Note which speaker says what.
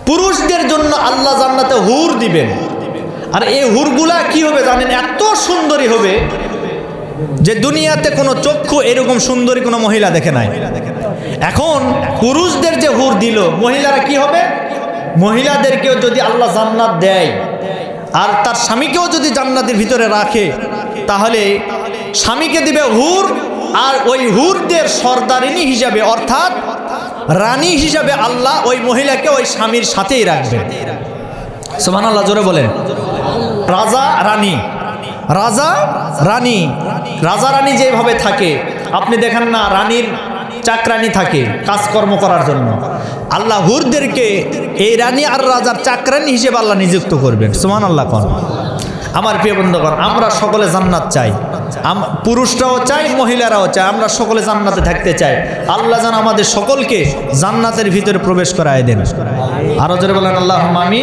Speaker 1: পুরুষদের জন্য আল্লাহ জান্নাতে হুর দিবেন। আর এই হুরগুলা কি হবে জানেন? এত সুন্দরী হবে যে দুনিয়াতে কোনো চক্ষু এরকম সুন্দরী কোনো মহিলা দেখে নাই। এখন পুরুষদের যে হুর দিল, মহিলারা কি হবে? মহিলাদেরকেও যদি আল্লাহ জান্নাত দেয় আর তার স্বামীকেও যদি জান্নাতের ভিতরে রাখে, তাহলে স্বামীকে দিবে হুর, আর ওই হুরদের সর্দারিনী হিসাবে অর্থাৎ রানী হিসাবে আল্লাহ ওই মহিলাকে ওই স্বামীর সাথেই রাখবে। সুবহানাল্লাহ, জোরে বলেন। রাজা রানী, রাজা রানী, রাজা রানী যেভাবে থাকে আপনি দেখেন না, রানীর চাকরানি থাকে কাজকর্ম করার জন্য, আল্লাহ হুরদেরকে এই রানী আর রাজার চাকরানি হিসেবে আল্লাহ নিযুক্ত করবেন। সুবহানাল্লাহ। কোন আমার প্রিয় বন্ধুগণ, আমরা সকলে জান্নাত চাই, পুরুষরাও চাই, মহিলারাও চাই, আমরা সকলে জান্নাতে থাকতে চাই। আল্লাহ যেন আমাদের সকলকে জান্নাতের ভিতরে প্রবেশ করায় দেন। আরো জোরে বলেন আল্লাহুম্মা আমিন।